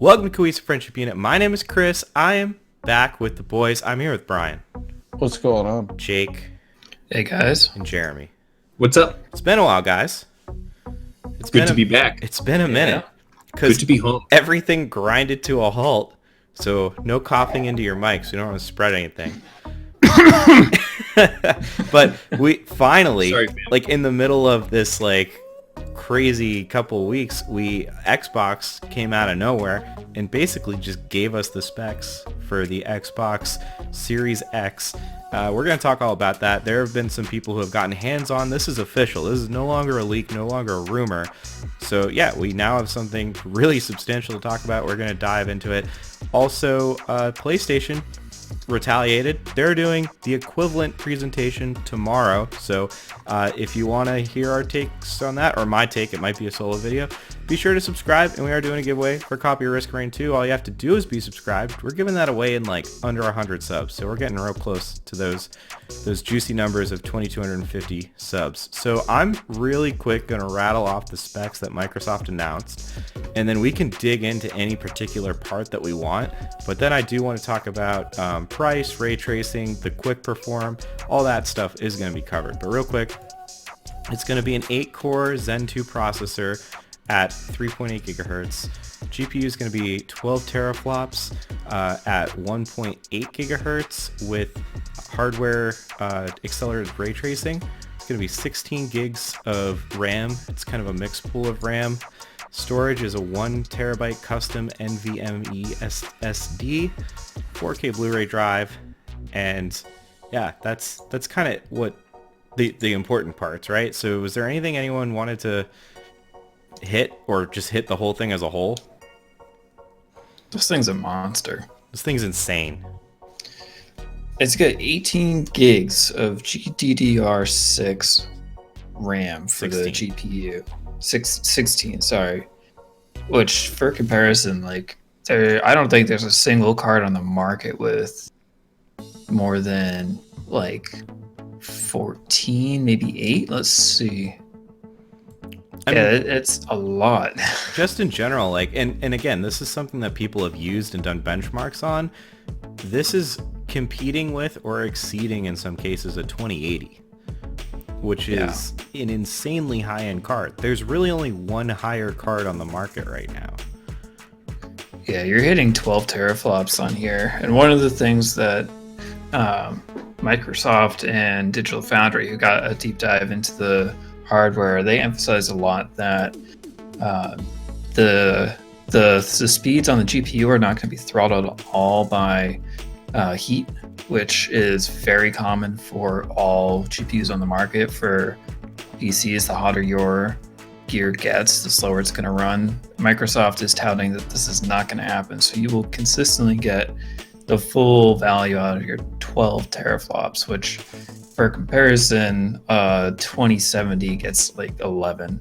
Welcome to Cohesive Friendship Unit. My name is Chris. I am back with the boys. I'm here with Brian, What's going on? Jake, Hey guys. and Jeremy. What's up? It's been a while, guys. It's good to be back. It's been a minute. Good to be home. Everything grinded to a halt, so no coughing into your mics. We don't want to spread anything. But we finally, Sorry, fam. like in the middle of this crazy couple weeks, Xbox came out of nowhere and basically just gave us the specs for the Xbox Series X. We're going to talk all about that. There have been some people who have gotten hands-on. This is official. This is no longer a leak, no longer a rumor. So yeah, we now have something really substantial to talk about. We're going to dive into it. Also, PlayStation retaliated. They're doing the equivalent presentation tomorrow. So if you want to hear our takes on that, or my take, it might be a solo video, be sure to subscribe. And we are doing a giveaway for Copy of Risk Rain 2. All you have to do is be subscribed. We're giving that away in under 100 subs. So we're getting real close to those juicy numbers of 2,250 subs. So I'm really quick going to rattle off the specs that Microsoft announced, and then we can dig into any particular part that we want. But then I do want to talk about price, ray tracing, the quick perform, all that stuff is going to be covered. But real quick, it's going to be an 8-core Zen 2 processor at 3.8 gigahertz. GPU is going to be 12 teraflops at 1.8 gigahertz with hardware accelerated ray tracing. It's going to be 16 gigs of RAM. It's kind of a mixed pool of RAM. Storage is a 1 terabyte custom NVMe SSD, 4K Blu-ray drive, and yeah, that's kind of what the important parts, right? So was there anything anyone wanted to hit, or just hit the whole thing as a whole? This thing's a monster. This thing's insane. It's got 18 gigs of GDDR6 RAM for 16. the GPU. 16, sorry. Which, for comparison, I don't think there's a single card on the market with more than 14, maybe 8. Let's see. It's a lot. Just in general, and again, this is something that people have used and done benchmarks on. This is competing with or exceeding in some cases a 2080, which is an insanely high-end card. There's really only one higher card on the market right now. Yeah, you're hitting 12 teraflops on here. And one of the things that Microsoft and Digital Foundry, who got a deep dive into the hardware, they emphasize a lot that the speeds on the GPU are not going to be throttled all by heat, which is very common for all GPUs on the market. For PCs, the hotter your gear gets, the slower it's going to run. Microsoft is touting that this is not going to happen, so you will consistently get the full value out of your 12 teraflops, which for comparison, 2070 gets 11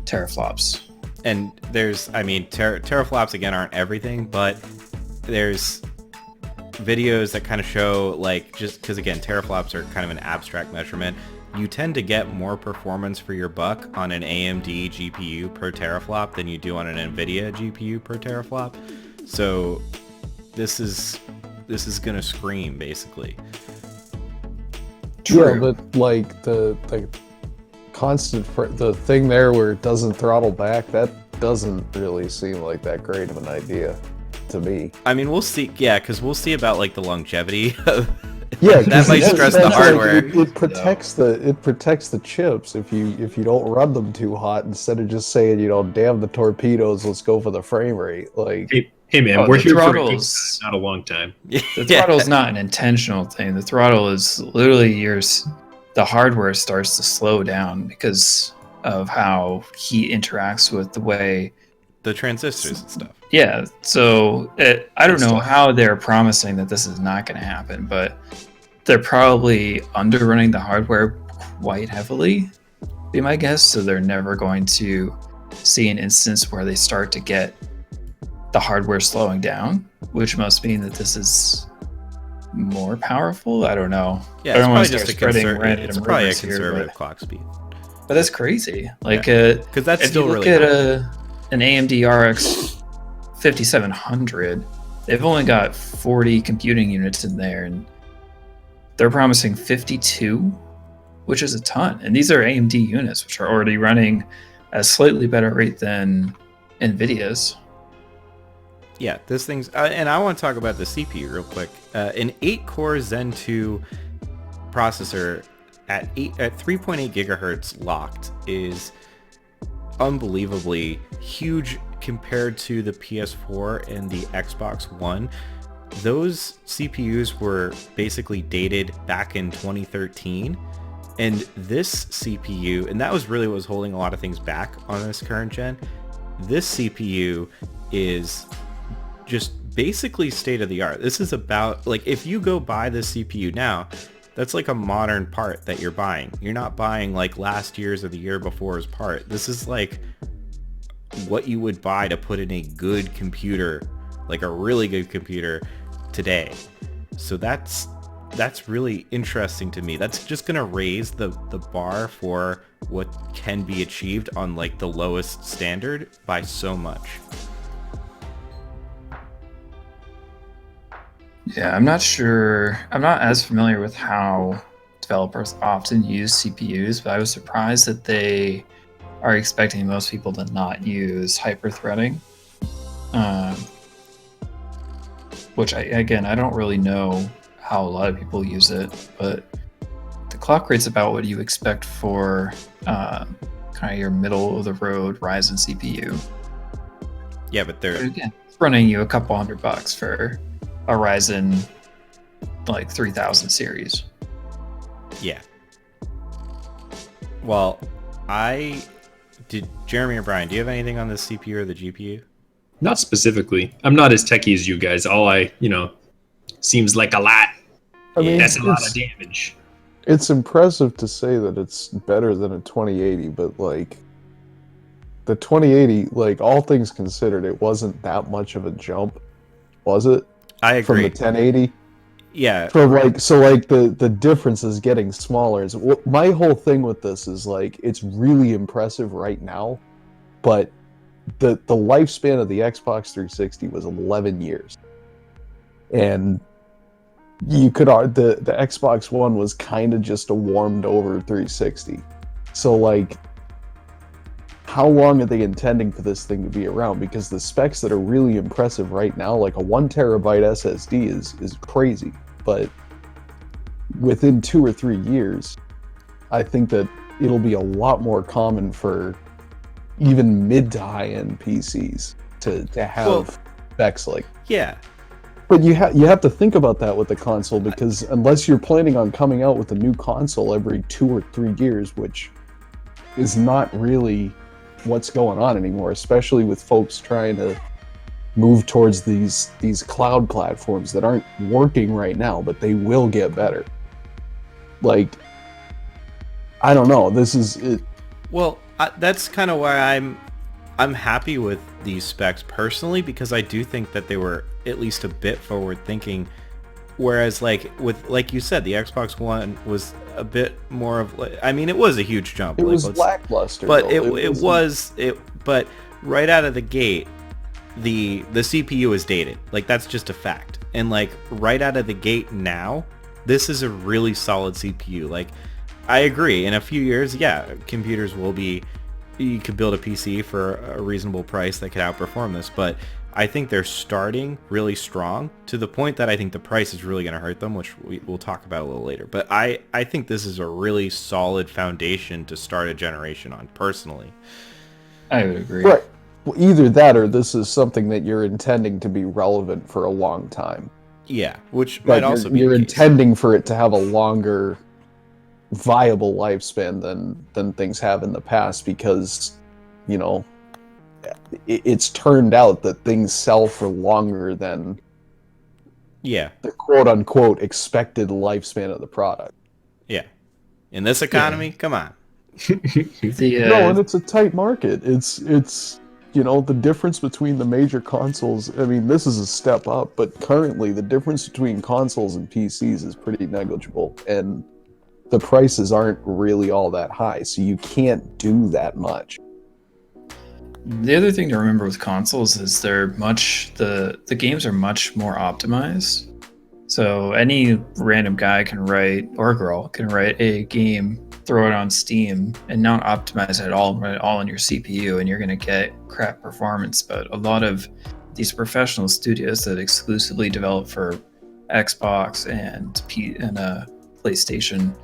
teraflops. And there's, teraflops again aren't everything, but there's videos that kind of show, just because again, teraflops are kind of an abstract measurement, you tend to get more performance for your buck on an AMD GPU per teraflop than you do on an NVIDIA GPU per teraflop. So this is gonna scream, basically. True. Yeah, but the constant the thing there where it doesn't throttle back, that doesn't really seem like that great of an idea to me. We'll see. Yeah, because we'll see about the longevity. Yeah, that might stress the hardware. It protects the chips if you don't run them too hot, instead of just saying, damn the torpedoes, let's go for the frame rate. Hey man, we're here for not a long time. The throttle is not an intentional thing. The throttle is literally the hardware starts to slow down because of how heat interacts with the way the transistors and stuff. Yeah, so I don't know how they're promising that this is not going to happen, but they're probably underrunning the hardware quite heavily, be my guess. So they're never going to see an instance where they start to get the hardware slowing down, which must mean that this is more powerful. I don't know. Yeah, I don't want it's to start spreading random it's probably a rumors conservative here, clock speed. but that's crazy. Because that's if still you look really at an AMD RX 5700, they've only got 40 computing units in there, and they're promising 52, which is a ton. And these are AMD units, which are already running at a slightly better rate than NVIDIA's. Yeah, this thing's... and I want to talk about the CPU real quick. An 8-core Zen 2 processor at 3.8 gigahertz locked is unbelievably huge compared to the PS4 and the Xbox One. Those CPUs were basically dated back in 2013, and this CPU, and that was really what was holding a lot of things back on this current gen. This CPU is just basically state of the art. This is about, like, if you go buy this CPU now, that's like a modern part that you're buying. You're not buying like last year's or the year before's part. This is like what you would buy to put in a good computer, like a really good computer today. So that's really interesting to me. That's just gonna raise the bar for what can be achieved on like the lowest standard by so much. Yeah, I'm not sure. I'm not as familiar with how developers often use CPUs, but I was surprised that they are expecting most people to not use hyper-threading. Which, I don't really know how a lot of people use it, but the clock rate's about what you expect for kind of your middle-of-the-road Ryzen CPU. Yeah, but they're... Again, it's running you a couple $100 for a Ryzen like 3000 series. Yeah. Well, Jeremy or Brian, do you have anything on the CPU or the GPU? Not specifically. I'm not as techie as you guys. Seems like a lot. I mean, that's a lot of damage. It's impressive to say that it's better than a 2080, but like the 2080, like all things considered, it wasn't that much of a jump, was it? I agree. From the 1080. Yeah. The difference is getting smaller. My whole thing with this is like it's really impressive right now, but the lifespan of the Xbox 360 was 11 years, and you could the Xbox One was kind of just a warmed over 360. So like, how long are they intending for this thing to be around? Because the specs that are really impressive right now, like a 1 terabyte SSD is crazy, but within 2 or 3 years, I think that it'll be a lot more common for even mid to high end PCs to have specs like. Yeah. But you have to think about that with the console, because unless you're planning on coming out with a new console every 2 or 3 years, which is not really what's going on anymore, especially with folks trying to move towards these cloud platforms that aren't working right now, but they will get better. Like, I don't know. This is it. Well, that's kind of why I'm happy with these specs personally, because I do think that they were at least a bit forward thinking. Whereas like you said, the Xbox One was a bit more of, I mean, it was a huge jump. It was lackluster, but but right out of the gate, the CPU is dated. Like, that's just a fact. And like right out of the gate now, this is a really solid CPU. Like, I agree. In a few years, yeah, computers will be, you could build a PC for a reasonable price that could outperform this, but I think they're starting really strong to the point that I think the price is really going to hurt them, which we'll talk about a little later. But I think this is a really solid foundation to start a generation on, personally. I would agree. Right. Well, either that or this is something that you're intending to be relevant for a long time. Yeah, which might also be you're the case. intending for it to have a longer viable lifespan than things have in the past, because, you know, it's turned out that things sell for longer than the quote-unquote expected lifespan of the product. Yeah. In this economy, come on. No, and it's a tight market. It's you know, the difference between the major consoles, I mean, this is a step up, but currently the difference between consoles and PCs is pretty negligible, and the prices aren't really all that high, so you can't do that much. The other thing to remember with consoles is the games are much more optimized. So any random guy can write, or girl can write a game, throw it on Steam, and not optimize it at all, run it all on your CPU, and you're going to get crap performance. But a lot of these professional studios that exclusively develop for Xbox and PlayStation,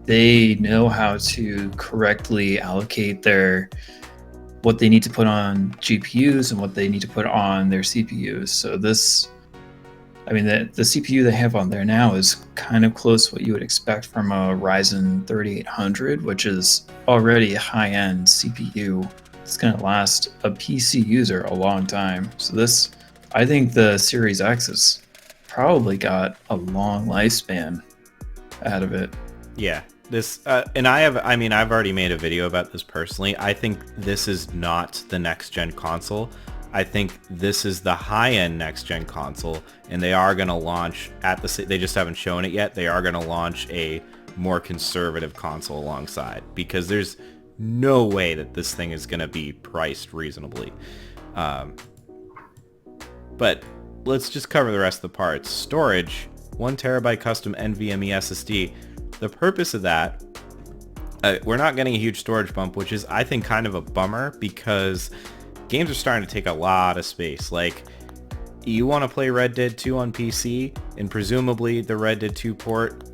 they know how to correctly allocate what they need to put on GPUs and what they need to put on their CPUs. So the CPU they have on there now is kind of close to what you would expect from a Ryzen 3800, which is already a high-end CPU. It's going to last a PC user a long time. So I think the Series X has probably got a long lifespan out of it. Yeah. I've already made a video about this personally. I think this is not the next gen console. I think this is the high-end next-gen console, and they are going to launch they just haven't shown it yet. They are going to launch a more conservative console alongside, because there's no way that this thing is going to be priced reasonably. But let's just cover the rest of the parts. Storage, 1 terabyte custom NVMe SSD. The purpose of that, we're not getting a huge storage bump, which is, I think, kind of a bummer, because games are starting to take a lot of space. Like, you want to play Red Dead 2 on PC, and presumably the Red Dead 2 port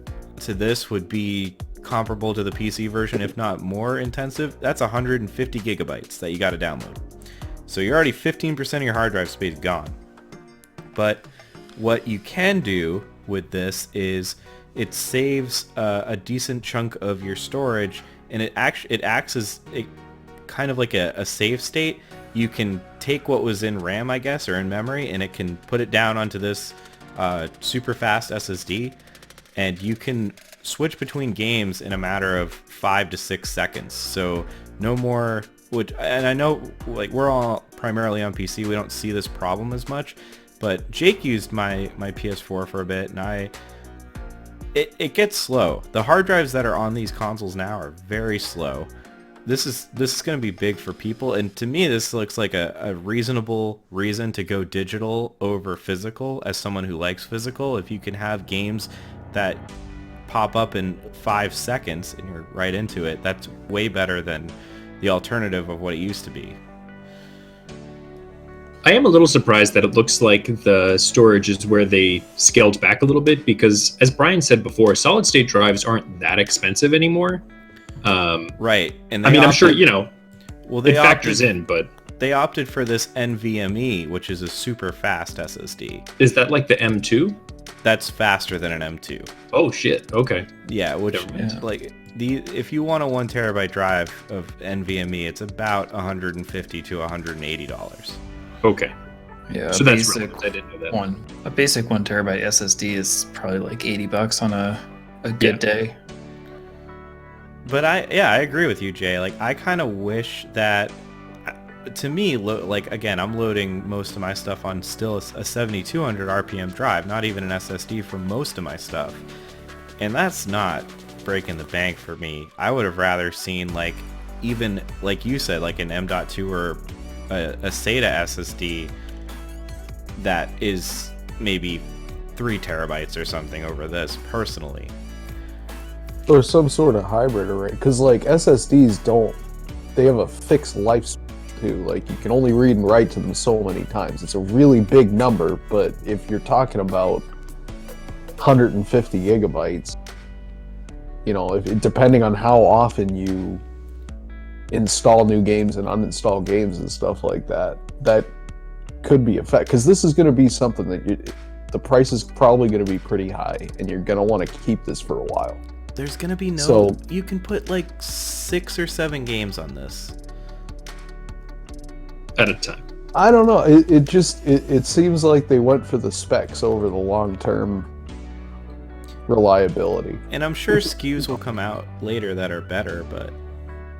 to this would be comparable to the PC version, if not more intensive. That's 150 gigabytes that you got to download. So you're already 15% of your hard drive space gone. But what you can do with this is it saves a decent chunk of your storage, and it acts as kind of like a save state. You can take what was in RAM, I guess, or in memory, and it can put it down onto this super fast SSD, and you can switch between games in a matter of 5 to 6 seconds. So no more, and I know, like, we're all primarily on PC, we don't see this problem as much, but Jake used my PS4 for a bit, and it gets slow. The hard drives that are on these consoles now are very slow. This is going to be big for people, and to me this looks like a reasonable reason to go digital over physical. As someone who likes physical, if you can have games that pop up in 5 seconds and you're right into it, that's way better than the alternative of what it used to be. I am a little surprised that it looks like the storage is where they scaled back a little bit, because as Brian said before, solid state drives aren't that expensive anymore. Right. And I'm sure, it factors in, but they opted for this NVMe, which is a super fast SSD. Is that like the M2? That's faster than an M2. Oh shit. Okay. Yeah, if you want a 1 terabyte drive of NVMe, it's about $150 to $180. Okay. Yeah. So that's right. I didn't know that. A basic 1 terabyte SSD is probably like $80 on a good day. But I agree with you, Jay. Like, I kind of wish that, to me, again, I'm loading most of my stuff on still a 7200 RPM drive, not even an SSD for most of my stuff. And that's not breaking the bank for me. I would have rather seen, like, even, like you said, like an M.2 or a SATA SSD that is maybe 3 terabytes or something over this, personally. Or some sort of hybrid array, because like SSDs they have a fixed lifespan too. Like, you can only read and write to them so many times. It's a really big number, but if you're talking about 150 gigabytes, depending on how often you install new games and uninstall games and stuff like that, that could be effect. Because this is going to be something that the price is probably going to be pretty high, and you're going to want to keep this for a while. There's gonna be you can put like 6 or 7 games on this at a time. I don't know. It seems like they went for the specs over the long-term reliability. And I'm sure SKUs will come out later that are better, but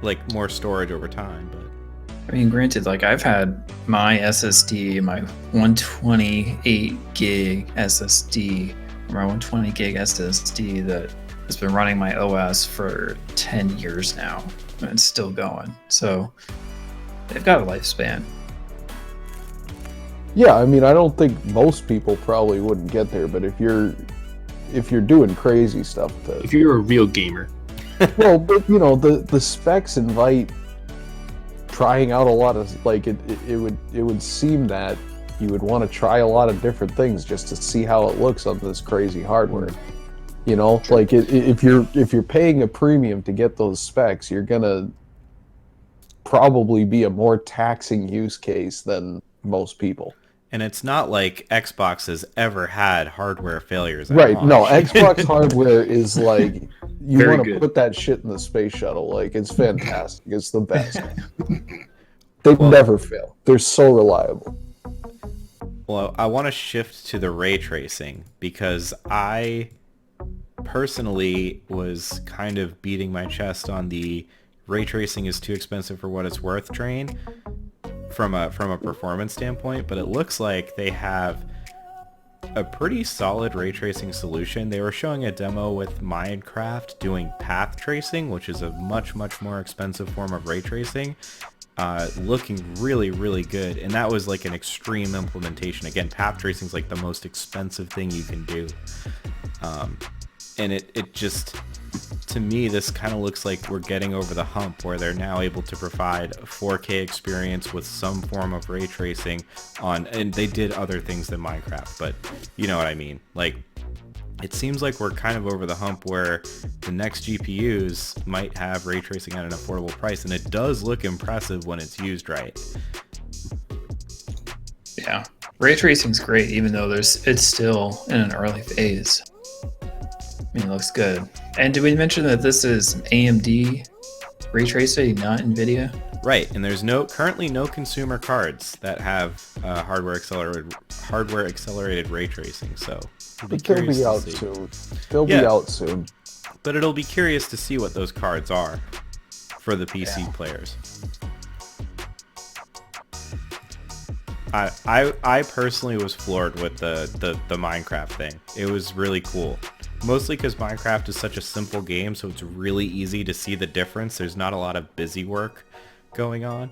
like more storage over time. But I mean, granted, like, I've had my SSD, my 128 gig SSD, or my 120 gig SSD that has been running my OS for 10 years now, and it's still going. So they've got a lifespan. Yeah, I mean, I don't think most people probably wouldn't get there, but if you're doing crazy stuff, If you're a real gamer. well, but you know, the specs invite trying out a lot of, like, it would seem that you would want to try a lot of different things just to see how it looks on this crazy hardware. You know, like if you're paying a premium to get those specs, you're gonna probably be a more taxing use case than most people. And it's not like Xbox has ever had hardware failures at Right. launch. No, Xbox hardware is like, you Very want to good. put that shit in the space shuttle. Like, it's fantastic. It's the best. They never fail. They're so reliable. Well, I want to shift to the ray tracing because I personally was kind of beating my chest on the ray tracing is too expensive for what it's worth train from a performance standpoint, but it looks like they have a pretty solid ray tracing solution. They were showing a demo with Minecraft doing path tracing, which is a much more expensive form of ray tracing, looking really good, and that was like an extreme implementation. Again, path tracing is like the most expensive thing you can do, and it just, to me, this kind of looks like we're getting over the hump where they're now able to provide a 4K experience with some form of ray tracing on, and they did other things than Minecraft, but you know what I mean. Like, it seems like we're kind of over the hump where the next GPUs might have ray tracing at an affordable price, and it does look impressive when it's used right. Yeah, ray tracing's great, even though it's still in an early phase. I mean, it looks good. And did we mention that this is AMD ray tracing, not NVIDIA? Right, and there's currently no consumer cards that have hardware accelerated ray tracing. So But they'll be out soon. They'll be out soon. But it'll be curious to see what those cards are for the PC players. I personally was floored with the Minecraft thing. It was really cool. Mostly because Minecraft is such a simple game, so it's really easy to see the difference. There's not a lot of busy work going on.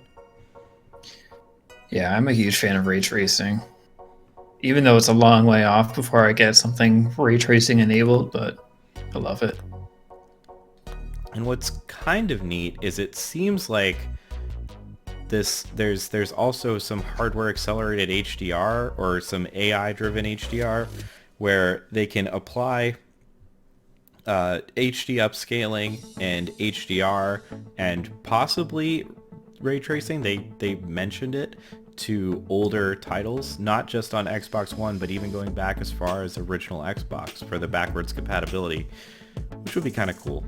Yeah, I'm a huge fan of ray tracing. Even though it's a long way off before I get something ray tracing enabled, but I love it. And what's kind of neat is it seems like there's also some hardware accelerated HDR or some AI driven HDR where they can apply HD upscaling and HDR and possibly ray tracing. They mentioned it to older titles, not just on Xbox One, but even going back as far as original Xbox for the backwards compatibility, which would be kind of cool.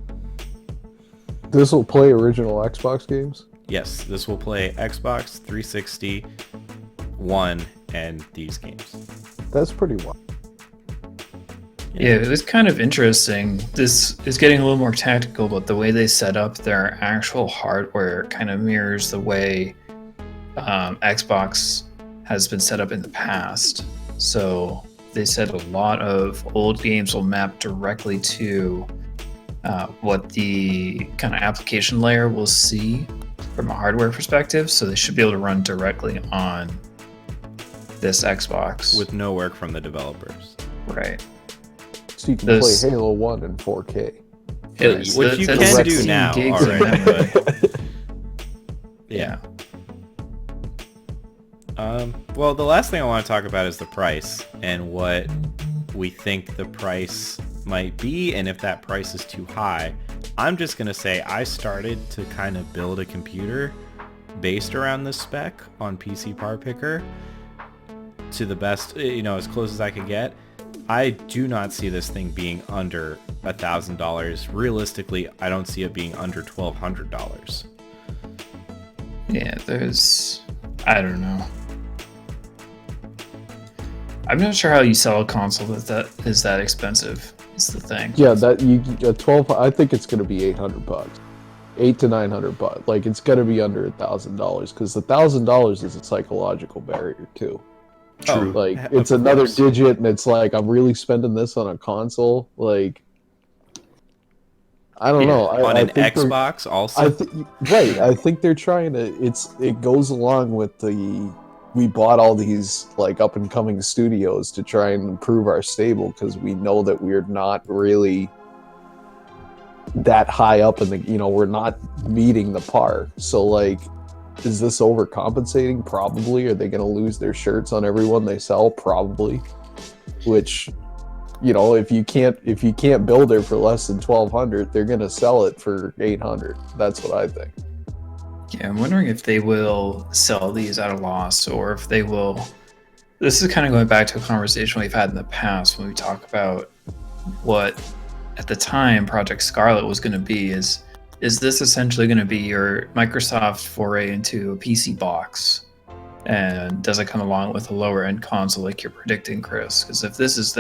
This will play original Xbox games? Yes, this will play Xbox 360, One, and these games. That's pretty wild. Yeah, it was kind of interesting. This is getting a little more tactical, but the way they set up their actual hardware kind of mirrors the way Xbox has been set up in the past. So they said a lot of old games will map directly to what the kind of application layer will see from a hardware perspective. So they should be able to run directly on this Xbox. With no work from the developers. Right. So you can play Halo 1 in 4K. Which you can do now already. But yeah. Well, the last thing I want to talk about is the price and what we think the price might be, and if that price is too high. I'm just going to say I started to kind of build a computer based around this spec on PC Power Picker to the best, as close as I could get. I do not see this thing being under $1,000. Realistically, I don't see it being under $1,200. Yeah, I don't know. I'm not sure how you sell a console that is that expensive. Is the thing. Yeah, that you 12. I think it's going to be $800, $800 to $900. Like, it's going to be under $1,000 because $1,000 is a psychological barrier too. True. Like, it's another digit, and it's like, I'm really spending this on a console. Like, I don't know. on I an think Xbox also. right. I think they're trying to. It goes along with the. We bought all these like up and coming studios to try and improve our stable because we know that we're not really that high up in the. We're not meeting the par. So like, is this overcompensating? Probably. Are they going to lose their shirts on everyone they sell? Probably. Which, if you can't build it for less than 1,200, they're going to sell it for 800. That's what I think. Yeah, I'm wondering if they will sell these at a loss, or if they will. This is kind of going back to a conversation we've had in the past when we talk about what, at the time, Project Scarlet was going to be. Is this essentially going to be your Microsoft foray into a PC box? And does it come along with a lower end console like you're predicting, Chris? Because if this is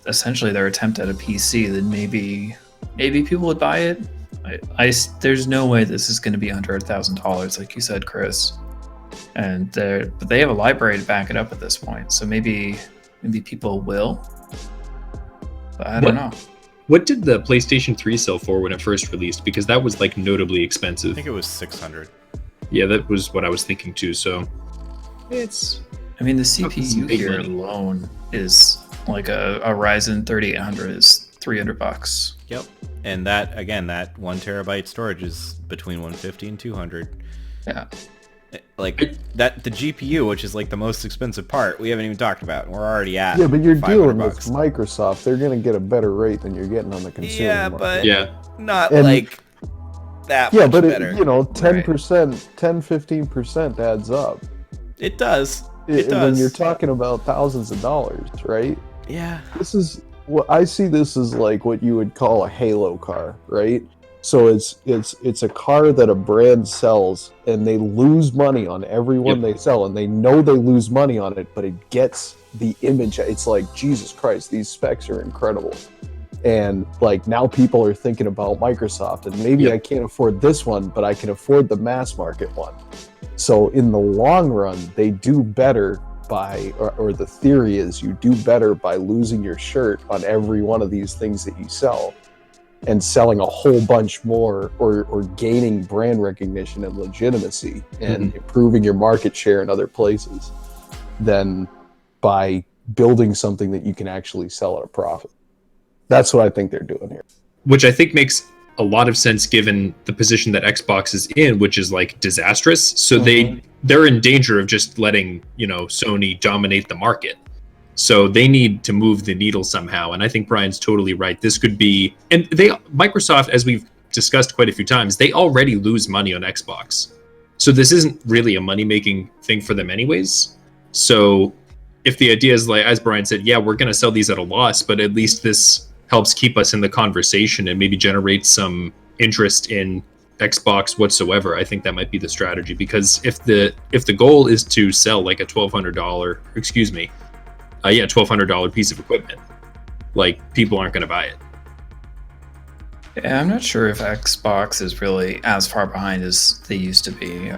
essentially their attempt at a PC, then maybe people would buy it. There's no way this is going to be under $1,000, like you said, Chris. But they have a library to back it up at this point, so maybe people will. But I don't know. What did the PlayStation 3 sell for when it first released? Because that was like notably I expensive. think it was 600. Yeah, that was what I was thinking too. So The CPU here alone is like a Ryzen 3800 is $300. Yep. And that 1 terabyte storage is between 150 and 200. Yeah. Like that, the GPU, which is like the most expensive part, we haven't even talked about. We're already at. Yeah, but you're dealing with $500. Microsoft. They're going to get a better rate than you're getting on the consumer Yeah, market. but not And- like that Yeah, much but better. 10%, 10-15% adds up. It does. It When does. you're talking about thousands of dollars, right? Yeah. This is what I see. This is like what you would call a halo car, right? So it's a car that a brand sells, and they lose money on everyone they sell, and they know they lose money on it, but it gets the image. It's like, Jesus Christ, these specs are incredible. And like now people are thinking about Microsoft, and maybe I can't afford this one, but I can afford the mass market one. So in the long run, they do better by, or the theory is you do better by losing your shirt on every one of these things that you sell and selling a whole bunch more, or gaining brand recognition and legitimacy and improving your market share in other places than by building something that you can actually sell at a profit. That's what I think they're doing here. which I think makes a lot of sense given the position that Xbox is in, which is like disastrous. So they're in danger of just letting, Sony dominate the market. So they need to move the needle somehow. And I think Brian's totally right. This could be, and Microsoft, as we've discussed quite a few times, they already lose money on Xbox. So this isn't really a money-making thing for them anyways. So if the idea is like, as Brian said, yeah, we're going to sell these at a loss, but at least this helps keep us in the conversation and maybe generate some interest in Xbox whatsoever, I think that might be the strategy. Because if the goal is to sell like a $1,200 piece of equipment, like people aren't going to buy it. Yeah, I'm not sure if Xbox is really as far behind as they used to be.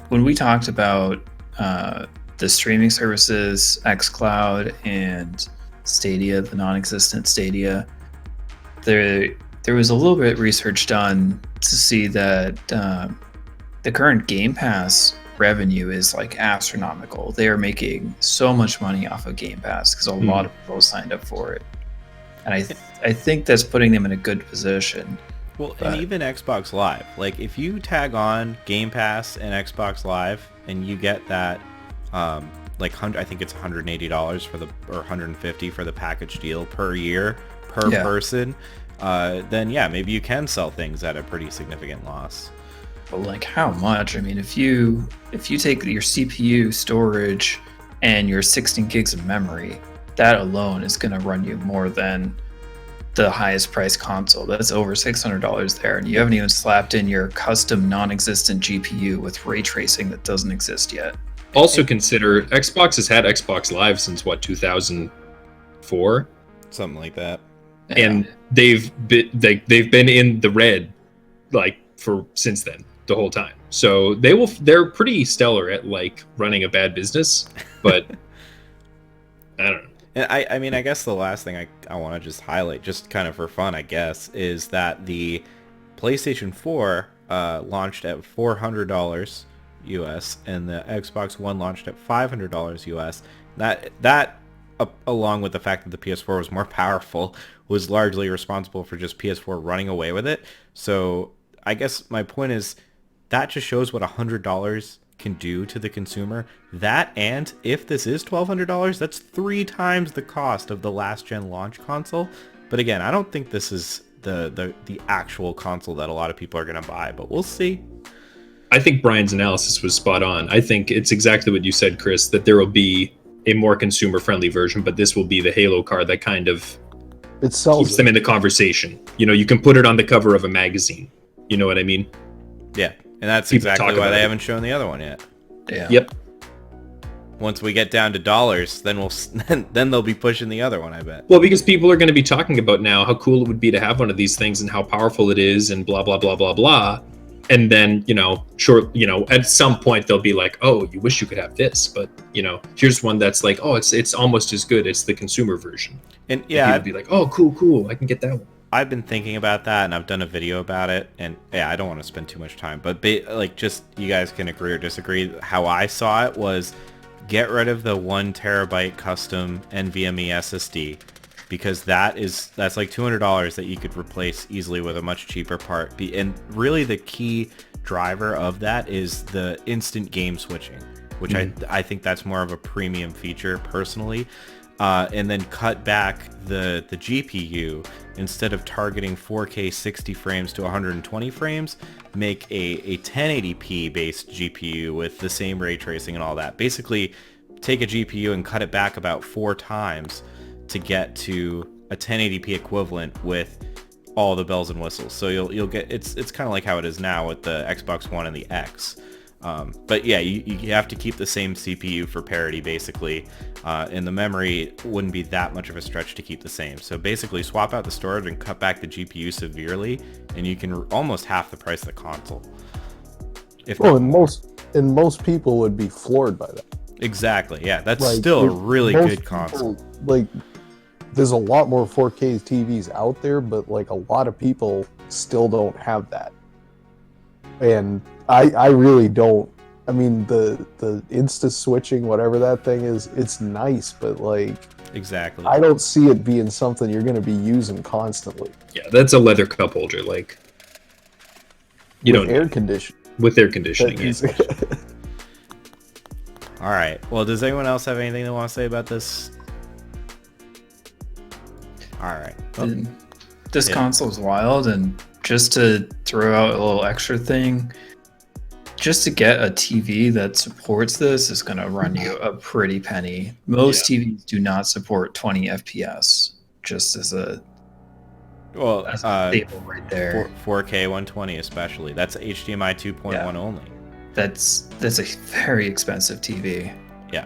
When we talked about the streaming services, xCloud and Stadia, the non-existent Stadia, there was a little bit of research done to see that the current Game Pass revenue is like astronomical. They are making so much money off of Game Pass because a lot of people signed up for it, and I think that's putting them in a good position. Well, and even Xbox Live, like if you tag on Game Pass and Xbox Live and you get that I think it's $180 for or $150 for the package deal per year per person, then maybe you can sell things at a pretty significant loss. But like how much? I mean, if you take your CPU storage and your 16 gigs of memory, that alone is going to run you more than the highest price console. That's over $600 there, and you haven't even slapped in your custom non-existent GPU with ray tracing that doesn't exist yet. Also consider Xbox has had Xbox Live since 2004, Something like that. and they've been in the red since then, the whole time. So they're pretty stellar at like running a bad business, but I don't know. And I mean, I guess the last thing I want to just highlight, just kind of for fun, I guess, is that the PlayStation 4 launched at $400 US, and the Xbox One launched at $500 US. That along with the fact that the PS4 was more powerful, was largely responsible for just PS4 running away with it. So I guess my point is that just shows what $100 can do to the consumer. That, and if this is $1,200, that's 3 times the cost of the last gen launch console. But again, I don't think this is the actual console that a lot of people are going to buy, but we'll see. I think Brian's analysis was spot on. I think it's exactly what you said, Chris, that there will be a more consumer-friendly version, but this will be the Halo card that kind of keeps them in the conversation. You know, you can put it on the cover of a magazine. You know what I mean? Yeah, and that's exactly why they haven't shown the other one yet. Yeah. Yep. Once we get down to dollars, then then they'll be pushing the other one, I bet. Well, because people are going to be talking about now how cool it would be to have one of these things and how powerful it is and blah, blah, blah, blah, blah. And then, at some point they'll be like, oh, you wish you could have this, but here's one that's like, oh, it's almost as good. It's the consumer version. And yeah, I'd be like, oh, cool, I can get that one. I've been thinking about that, and I've done a video about it, and yeah, I don't want to spend too much time, but just you guys can agree or disagree. How I saw it was get rid of the 1 terabyte custom NVMe SSD, because that's like $200 that you could replace easily with a much cheaper part. And really the key driver of that is the instant game switching, which I think that's more of a premium feature personally. And then cut back the GPU. Instead of targeting 4K 60 frames to 120 frames, make a 1080p based GPU with the same ray tracing and all that. Basically take a GPU and cut it back about 4 times to get to a 1080p equivalent with all the bells and whistles. So you'll get, it's kind of like how it is now with the Xbox One and the X. But yeah, you have to keep the same CPU for parity basically, and the memory wouldn't be that much of a stretch to keep the same. So basically swap out the storage and cut back the GPU severely, and you can almost half the price of the console. And most people would be floored by that. Exactly, yeah, that's still a really good console. There's a lot more 4K TVs out there, but like a lot of people still don't have that. And I really don't. I mean, the insta switching, whatever that thing is, it's nice, but like, exactly, I don't see it being something you're going to be using constantly. Yeah, that's a leather cup holder, like air conditioning. With air conditioning, yes. All right. Well, does anyone else have anything they want to say about this? All right. This console is wild, and just to throw out a little extra thing, just to get a TV that supports this is going to run you a pretty penny. Most TVs do not support 20 FPS, just as a staple right there. 4K 120 especially. That's HDMI 2.1 only. That's a very expensive TV. Yeah.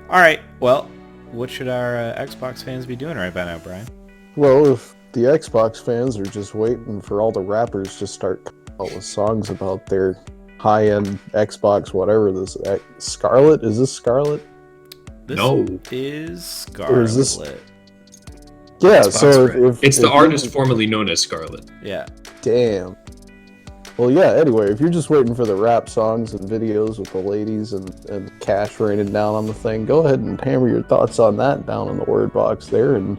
All right. Well, what should our Xbox fans be doing right by now, Brian? Well, if the Xbox fans are just waiting for all the rappers to start coming out with songs about their high-end Xbox, whatever this Scarlet, is this Scarlet? This is Scarlet. Or is this... Yeah, Xbox, so right? It's the artist formerly known as Scarlet. Yeah. Damn. Well, yeah, anyway, if you're just waiting for the rap songs and videos with the ladies and cash raining down on the thing, go ahead and hammer your thoughts on that down in the word box there. And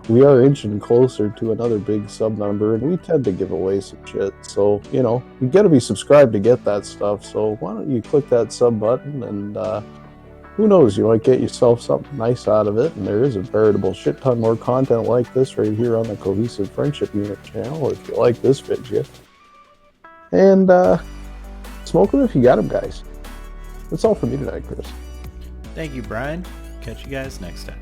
we are inching closer to another big sub number, and we tend to give away some shit. So, you got to be subscribed to get that stuff. So why don't you click that sub button, and who knows, you might get yourself something nice out of it. And there is a veritable shit ton more content like this right here on the Cohesive Friendship Unit channel if you like this video. And smoke them if you got them, guys. That's all for me tonight, Chris. Thank you, Brian. Catch you guys next time.